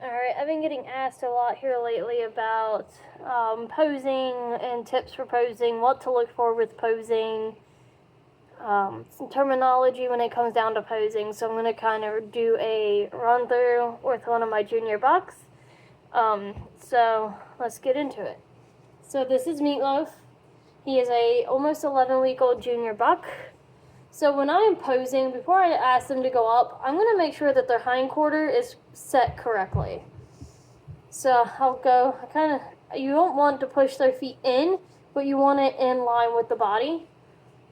Alright, I've been getting asked a lot here lately about posing and tips for posing, what to look for with posing, some terminology when it comes down to posing. So I'm going to kind of do a run through with one of my junior bucks. So let's get into it. So this is Meatloaf. He is a almost 11-week-old junior buck. So when I am posing, before I ask them to go up, I'm going to make sure that their hindquarter is set correctly. So I'll go, you don't want to push their feet in, but you want it in line with the body.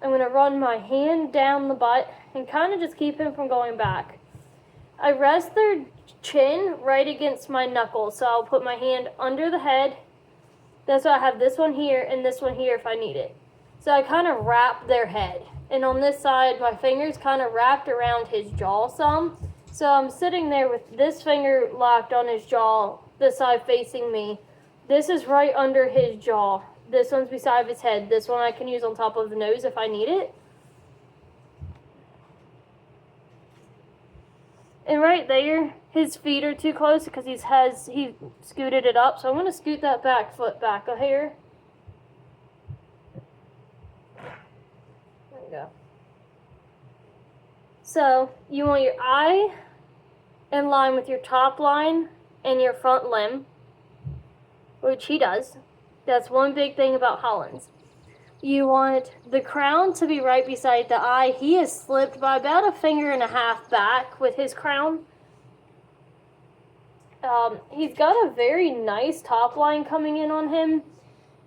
I'm going to run my hand down the butt and kind of just keep him from going back. I rest their chin right against my knuckles, so I'll put my hand under the head. That's why I have this one here and this one here if I need it. So I kind of wrap their head. And on this side, my fingers kind of wrapped around his jaw some. So I'm sitting there with this finger locked on his jaw, this side facing me. This is right under his jaw. This one's beside his head. This one I can use on top of the nose if I need it. And right there, his feet are too close because he scooted it up. So I'm going to scoot that back foot back a hair. There we go. So you want your eye in line with your top line and your front limb, which he does. That's one big thing about Holland's. You want the crown to be right beside the eye. He has slipped by about a finger and a half back with his crown. He's got a very nice top line coming in on him,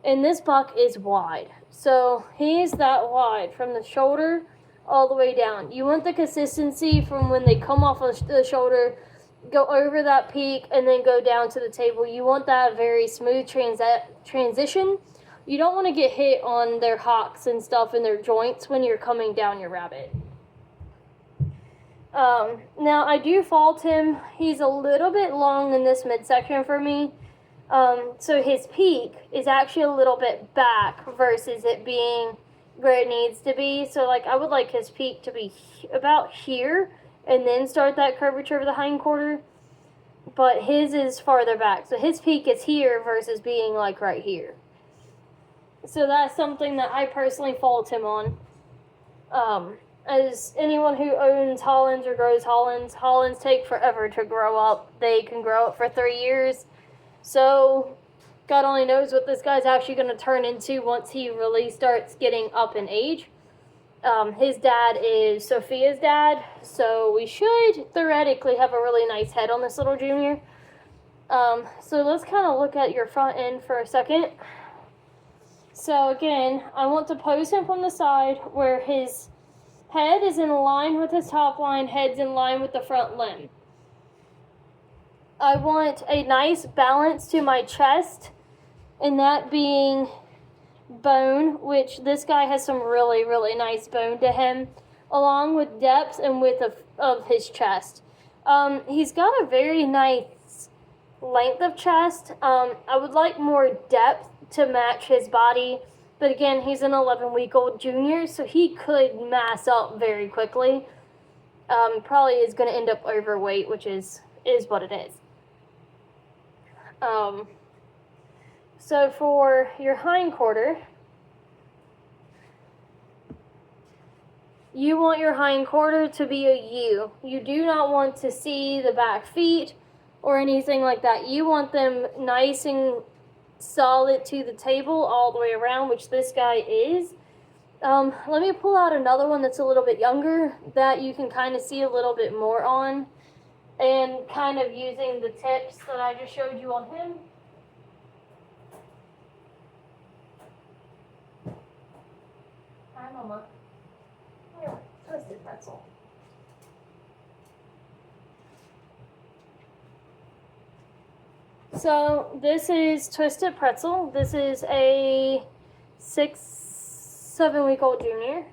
and this buck is wide. So he's that wide from the shoulder all the way down. You want the consistency from when they come off of the shoulder, go over that peak, and then go down to the table. You want that very smooth transition. You don't want to get hit on their hocks and stuff in their joints when you're coming down your rabbit. Now, I do fault him. He's a little bit long in this midsection for me. So his peak is actually a little bit back versus it being where it needs to be. So, I would like his peak to be about here and then start that curvature of the hindquarter. But his is farther back. So his peak is here versus being, right here. So that's something that I personally fault him on. As anyone who owns Hollands or grows Hollands take forever to grow up. They can grow up for 3 years. So God only knows what this guy's actually going to turn into once he really starts getting up in age. His dad is Sophia's dad, so we should theoretically have a really nice head on this little junior. So let's kind of look at your front end for a second. So again, I want to pose him from the side where his head is in line with his top line, head's in line with the front limb. I want a nice balance to my chest, and that being bone, which this guy has some really, really nice bone to him, along with depth and width of his chest. He's got a very nice length of chest. I would like more depth to match his body, but again, he's an 11-week-old junior, so he could mass up very quickly. Probably is going to end up overweight, which is what it is. So for your hindquarter, you want your hindquarter to be a U. You do not want to see the back feet or anything like that. You want them nice and solid to the table all the way around, which this guy is. Let me pull out another one that's a little bit younger that you can kind of see a little bit more on, and kind of using the tips that I just showed you on him. Hi, Mama. Here, twisted pretzel. So this is Twisted Pretzel. This is a 7-week-old junior.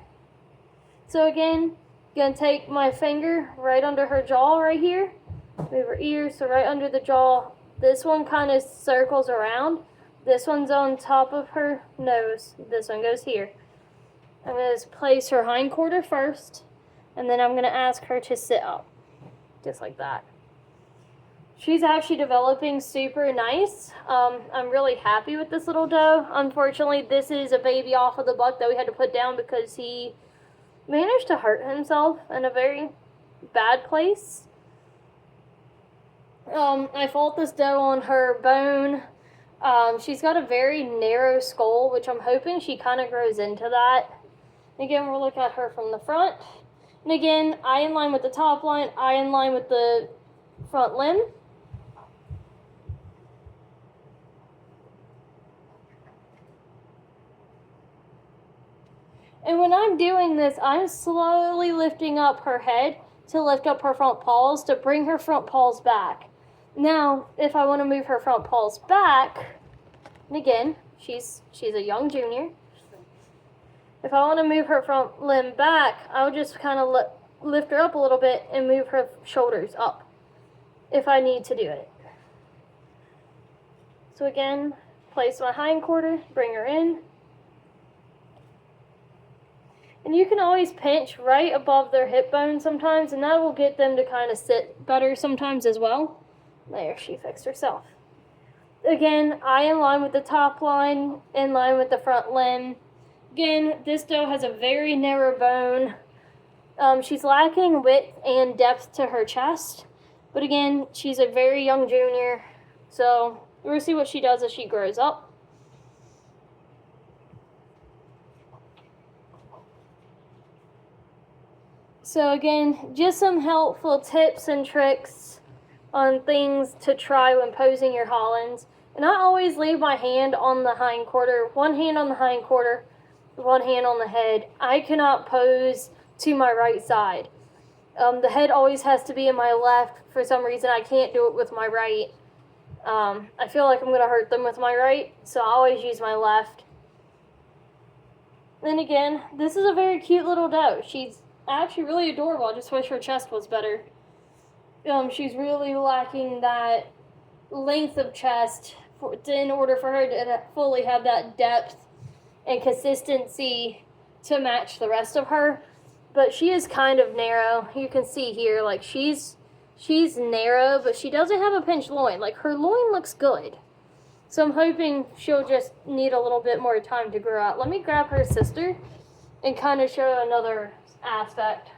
So again, gonna take my finger right under her jaw right here. Move her ear, so right under the jaw. This one kind of circles around. This one's on top of her nose. This one goes here. I'm going to place her hindquarter first, and then I'm going to ask her to sit up, just like that. She's actually developing super nice. I'm really happy with this little doe. Unfortunately, this is a baby off of the buck that we had to put down because he managed to hurt himself in a very bad place. I fought this doe on her bone. She's got a very narrow skull, which I'm hoping she kind of grows into that. Again, we'll look at her from the front. And again, eye in line with the top line, eye in line with the front limb. And when I'm doing this, I'm slowly lifting up her head to lift up her front paws to bring her front paws back. Now, if I want to move her front paws back, and again, she's a young junior. If I want to move her front limb back, I'll just kind of lift her up a little bit and move her shoulders up if I need to do it. So again, place my hind quarter, bring her in. And you can always pinch right above their hip bone sometimes, and that will get them to kind of sit better sometimes as well. There, she fixed herself. Again, eye in line with the top line, in line with the front limb. Again, this doe has a very narrow bone. She's lacking width and depth to her chest. But again, she's a very young junior. So we'll see what she does as she grows up. So again, just some helpful tips and tricks on things to try when posing your Hollands. And I always leave my hand on the hind quarter, one hand on the hind quarter, one hand on the head. I cannot pose to my right side. The head always has to be in my left. For some reason, I can't do it with my right. I feel like I'm going to hurt them with my right, so I always use my left. Then again, this is a very cute little doe. She's actually really adorable. I just wish her chest was better. She's really lacking that length of chest in order for her to fully have that depth and consistency to match the rest of her. But she is kind of narrow. You can see here, like she's narrow, but she doesn't have a pinched loin. Like her loin looks good. So I'm hoping she'll just need a little bit more time to grow out. Let me grab her sister and kind of show another aspect.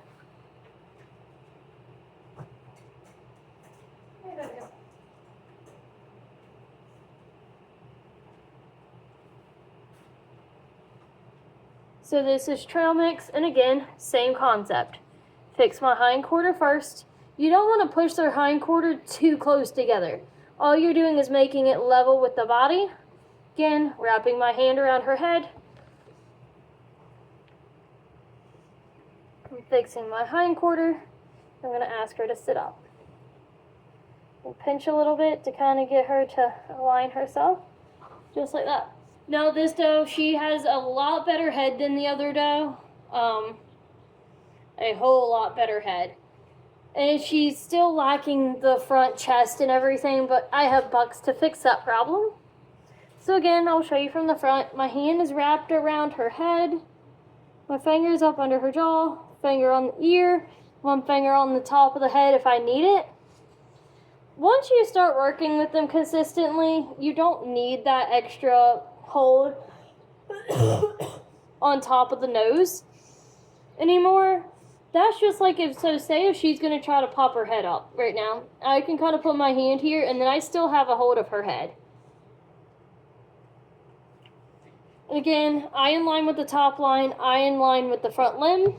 So this is trail mix, and again, same concept. Fix my hind quarter first. You don't want to push their hind quarter too close together. All you're doing is making it level with the body. Again, wrapping my hand around her head. I'm fixing my hind quarter. I'm going to ask her to sit up. And pinch a little bit to kind of get her to align herself. Just like that. Now this doe, she has a lot better head than the other doe. A whole lot better head. And she's still lacking the front chest and everything, but I have bucks to fix that problem. So again, I'll show you from the front. My hand is wrapped around her head. My finger's up under her jaw, finger on the ear, one finger on the top of the head if I need it. Once you start working with them consistently, you don't need that extra hold on top of the nose anymore. That's just like say if she's going to try to pop her head up right now. I can kind of put my hand here and then I still have a hold of her head. And again, eye in line with the top line, eye in line with the front limb.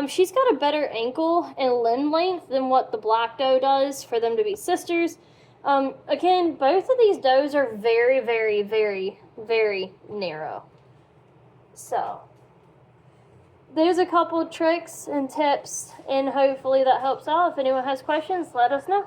She's got a better ankle and limb length than what the black doe does for them to be sisters. Again, both of these does are very, very, very, very narrow. So, there's a couple tricks and tips, and hopefully that helps out. If anyone has questions, let us know.